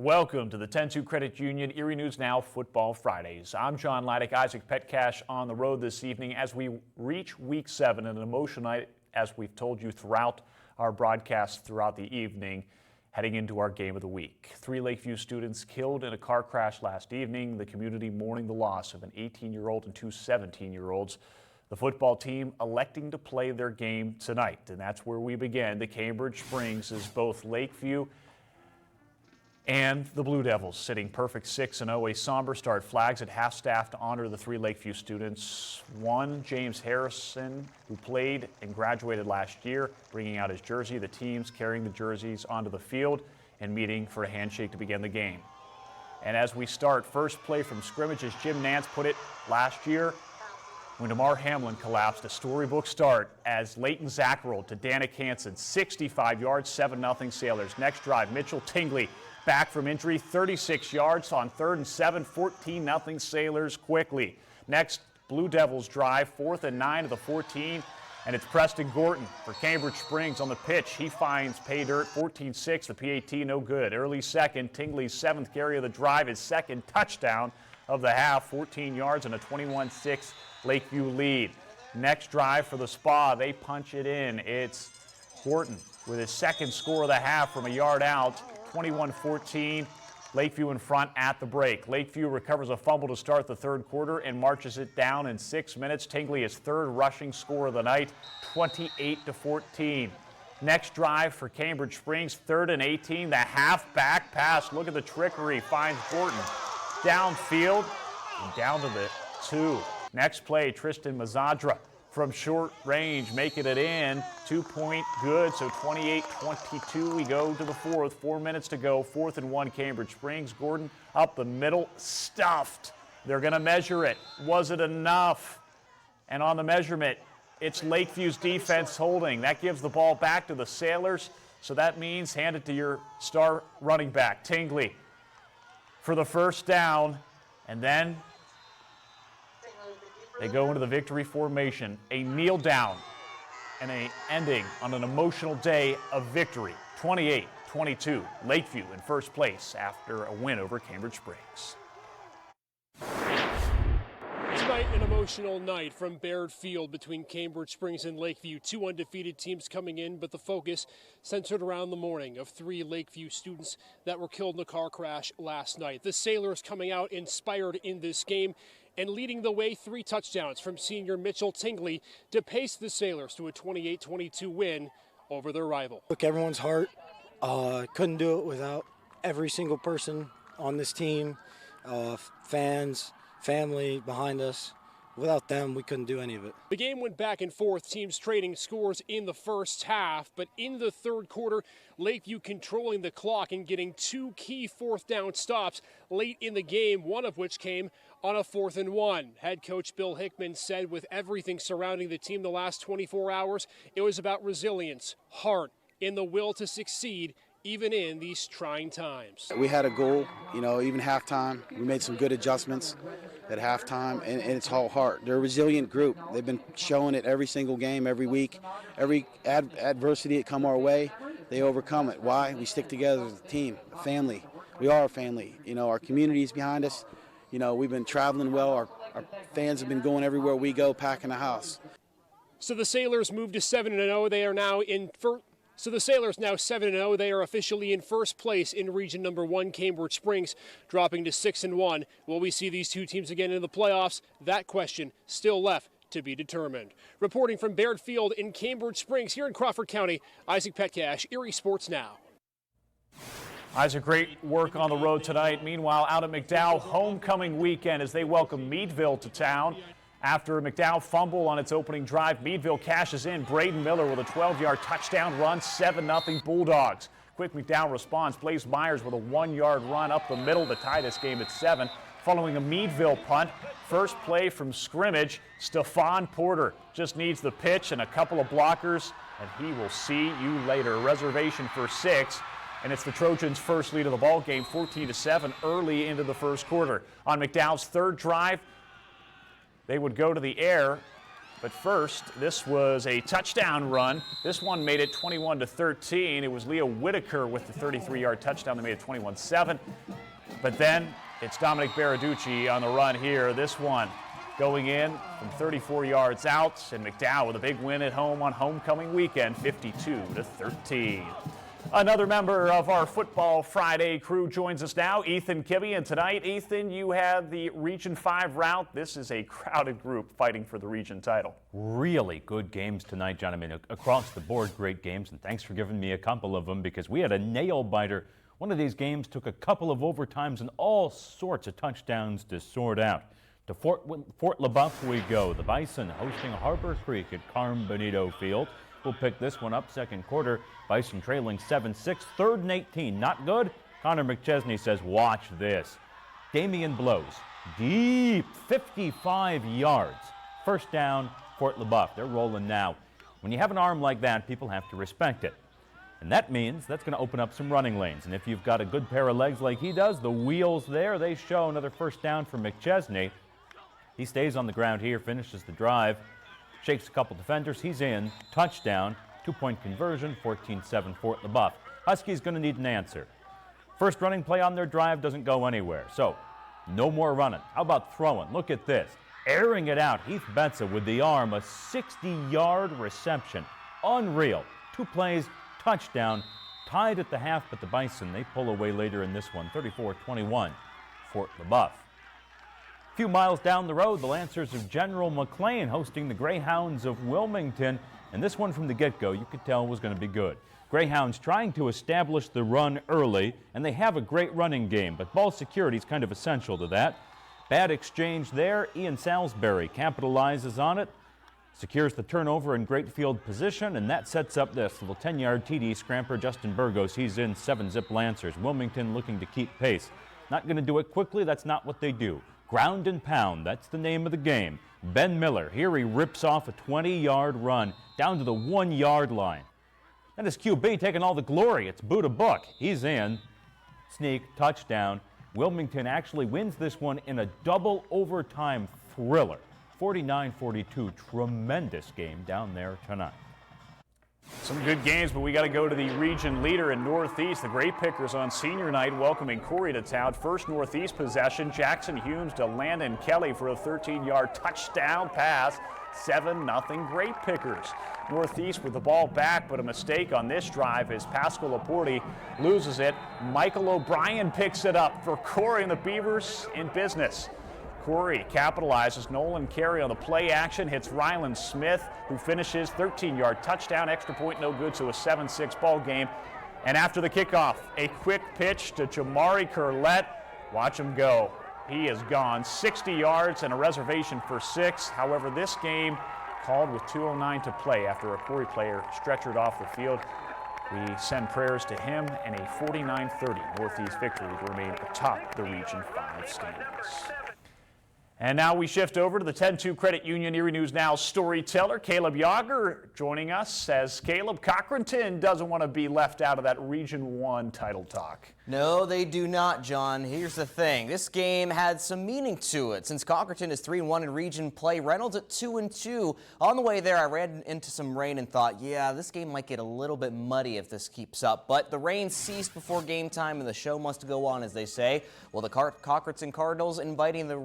Welcome to the 10-2 Credit Union Erie News Now Football Fridays. I'm John Leidick, Isaac Petcash on the road this evening as we reach Week 7, an emotional night as we've told you throughout our broadcast throughout the evening, heading into our game of the week. 3 Lakeview students killed in a car crash last evening, the community mourning the loss of an 18-year-old and 2 17-year-olds. The football team electing to play their game tonight, and that's where we begin. The Cambridge Springs is both Lakeview and the Blue Devils sitting perfect 6-0, a somber start. Flags at half-staff to honor the 3 Lakeview students. One, James Harrison, who played and graduated last year, bringing out his jersey. The teams carrying the jerseys onto the field and meeting for a handshake to begin the game. And as we start, first play from scrimmage, as Jim Nance put it last year, when DeMar Hamlin collapsed, a storybook start as Leighton Zackerold to Danik Hansen, 65 yards, 7-0 Sailors. Next drive, Mitchell Tingley back from injury, 36 yards on 3rd and 7, 14-0 Sailors quickly. Next, Blue Devils drive, 4th and 9 to the 14, and it's Preston Gorton for Cambridge Springs on the pitch. He finds pay dirt, 14-6, the PAT no good. Early second, Tingley's 7th carry of the drive, his 2nd touchdown of the half, 14 yards and a 21-6 Lakeview lead. Next drive for the Spa, they punch it in. It's Gorton with his 2nd score of the half from a yard out, 21-14, Lakeview in front at the break. Lakeview recovers a fumble to start the 3rd quarter and marches it down in 6 minutes. Tingley his 3rd rushing score of the night, 28-14. Next drive for Cambridge Springs, 3rd and 18, the half-back pass. Look at the trickery, finds Gorton downfield and down to the 2. Next play, Tristan Mazadra from short range, making it in, 2-point good, so 28-22. We go to the 4th, 4 minutes to go, 4th and 1 Cambridge Springs. Gordon up the middle, stuffed. They're going to measure it. Was it enough? And on the measurement, it's Lakeview's defense holding. That gives the ball back to the Sailors, so that means hand it to your star running back, Tingley, for the first down, and then they go into the victory formation, a kneel down, and a ending on an emotional day of victory. 28-22, Lakeview in first place after a win over Cambridge Springs. Tonight, an emotional night from Baird Field between Cambridge Springs and Lakeview. 2 undefeated teams coming in, but the focus centered around the mourning of 3 Lakeview students that were killed in a car crash last night. The Sailors coming out inspired in this game and leading the way, 3 touchdowns from senior Mitchell Tingley to pace the Sailors to a 28-22 win over their rival. Took everyone's heart. Couldn't do it without every single person on this team, fans, family behind us. Without them, we couldn't do any of it. The game went back and forth, teams trading scores in the first half, but in the 3rd quarter, Lakeview controlling the clock and getting 2 key 4th down stops late in the game, one of which came on a 4th and 1. Head coach Bill Hickman said with everything surrounding the team the last 24 hours, it was about resilience, heart, and the will to succeed even in these trying times. We had a goal, even halftime. We made some good adjustments at halftime, and it's all heart. They're a resilient group. They've been showing it every single game, every week. Every adversity that come our way, they overcome it. Why? We stick together as a team, a family. We are a family. Our community is behind us. We've been traveling well. Our fans have been going everywhere we go, packing the house. So the Sailors moved to 7-0. They are now in first. So the Sailors now 7-0. They are officially in first place in Region Number 1, Cambridge Springs, dropping to 6-1. Will we see these 2 teams again in the playoffs? That question still left to be determined. Reporting from Baird Field in Cambridge Springs, here in Crawford County, Isaac Petcash, Erie Sports Now. Isaac, great work on the road tonight. Meanwhile, out at McDowell, homecoming weekend as they welcome Meadville to town. After a McDowell fumble on its opening drive, Meadville cashes in. Braden Miller with a 12-yard touchdown run, 7-0 Bulldogs. Quick McDowell response. Blaze Myers with a 1-yard run up the middle to tie this game at 7. Following a Meadville punt, first play from scrimmage, Stephon Porter just needs the pitch and a couple of blockers, and he will see you later. Reservation for 6. And it's the Trojans' first lead of the ball game, 14-7, early into the first quarter. On McDowell's 3rd drive, they would go to the air But first, this was a touchdown run. This one made it 21-13. It was Leo Whitaker with the 33-yard touchdown that made it 21-7. But then it's Dominic Baraducci on the run here. This one going in from 34 yards out, and McDowell with a big win at home on homecoming weekend, 52-13. Another member of our Football Friday crew joins us now, Ethan Kibbe. And tonight, Ethan, you have the Region 5 route. This is a crowded group fighting for the region title. Really good games tonight, John. I mean, across the board, great games. And thanks for giving me a couple of them, because we had a nail-biter. One of these games took a couple of overtimes and all sorts of touchdowns to sort out. To Fort LaBeouf we go. The Bison hosting Harbor Creek at Carm Benito Field. We'll pick this one up second quarter. Bison trailing 7-6, 3rd and 18. Not good? Connor McChesney says, watch this. Damian blows deep, 55 yards. First down, Fort LaBeouf. They're rolling now. When you have an arm like that, people have to respect it. And that means that's going to open up some running lanes. And if you've got a good pair of legs like he does, the wheels there, they show another first down for McChesney. He stays on the ground here, finishes the drive, shakes a couple defenders. He's in. Touchdown. 2-point conversion, 14-7 Fort LaBeouf. Huskies going to need an answer. First running play on their drive doesn't go anywhere. So, no more running. How about throwing? Look at this. Airing it out. Heath Betza with the arm. A 60-yard reception. Unreal. 2 plays, touchdown. Tied at the half, but the Bison, they pull away later in this one. 34-21 Fort LaBeouf. A few miles down the road, the Lancers of General McLean hosting the Greyhounds of Wilmington. And this one from the get-go, you could tell was going to be good. Greyhounds trying to establish the run early, and they have a great running game, but ball security is kind of essential to that. Bad exchange there. Ian Salisbury capitalizes on it, secures the turnover in great field position, and that sets up this little 10-yard TD scramper. Justin Burgos, he's in. 7-zip Lancers. Wilmington looking to keep pace. Not going to do it quickly. That's not what they do. Ground and pound, that's the name of the game. Ben Miller, here he rips off a 20-yard run down to the 1-yard line. And his QB taking all the glory. It's Buddha Book. He's in. Sneak, touchdown. Wilmington actually wins this one in a double overtime thriller. 49-42, tremendous game down there tonight. Some good games, but we got to go to the region leader in Northeast. The Grape Pickers on senior night welcoming Corey to town. First Northeast possession, Jackson Humes to Landon Kelly for a 13-yard touchdown pass. 7-0 Grape Pickers. Northeast with the ball back, but a mistake on this drive as Pascal Laporte loses it. Michael O'Brien picks it up for Corey and the Beavers in business. Corey capitalizes. Nolan Carey on the play action hits Ryland Smith, who finishes 13-yard touchdown. Extra point no good, so a 7-6 ball game. And after the kickoff, a quick pitch to Jamari Curlett. Watch him go. He is gone 60 yards and a reservation for 6. However, this game called with 2:09 to play after a Corey player stretchered off the field. We send prayers to him and a 49-30 Northeast victory to remain atop the Region 5 standings. And now we shift over to the 10-2 Credit Union Erie News Now storyteller, Caleb Yager, joining us as Caleb, Cochranton doesn't want to be left out of that Region 1 title talk. No, they do not, John. Here's the thing. This game had some meaning to it. Since Cochranton is 3-1 in region play, Reynolds at 2-2. On the way there, I ran into some rain and thought, yeah, this game might get a little bit muddy if this keeps up. But the rain ceased before game time, and the show must go on, as they say. Well, the Cochranton Cardinals inviting the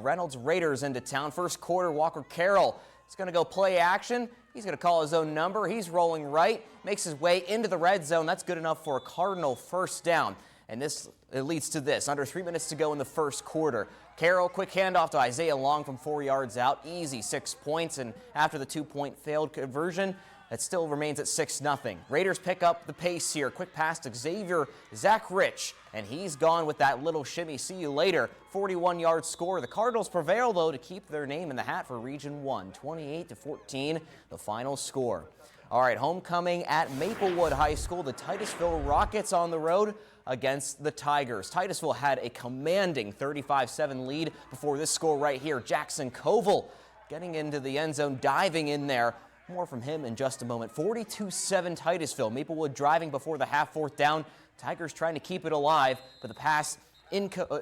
Reynolds Raiders into town. First quarter, Walker Carroll is going to go play action. He's going to call his own number. He's rolling right, makes his way into the red zone. That's good enough for a Cardinal first down. And it leads to this. Under 3 minutes to go in the first quarter. Carroll, quick handoff to Isaiah Long from 4 yards out. Easy 6 points. And after the 2-point failed conversion, it still remains at 6-0. Raiders pick up the pace here. Quick pass to Xavier Zach Rich, and he's gone with that little shimmy. See you later. 41-yard score. The Cardinals prevail, though, to keep their name in the hat for Region 1. 28-14, the final score. All right, homecoming at Maplewood High School. The Titusville Rockets on the road against the Tigers. Titusville had a commanding 35-7 lead before this score right here. Jackson Koval getting into the end zone, diving in there. More from him in just a moment. 42-7 Titusville. Maplewood driving before the half, 4th down. Tigers trying to keep it alive, but the pass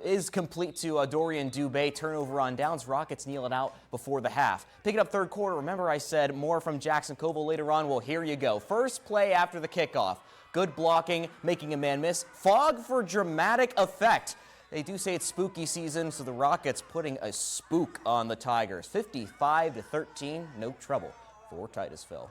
is complete to Dorian Dubé. Turnover on downs. Rockets kneel it out before the half. Picking up third quarter, remember I said more from Jackson Koval later on? Well, here you go. First play after the kickoff. Good blocking, making a man miss. Fog for dramatic effect. They do say it's spooky season, so the Rockets putting a spook on the Tigers. 55-13, no trouble for Titusville.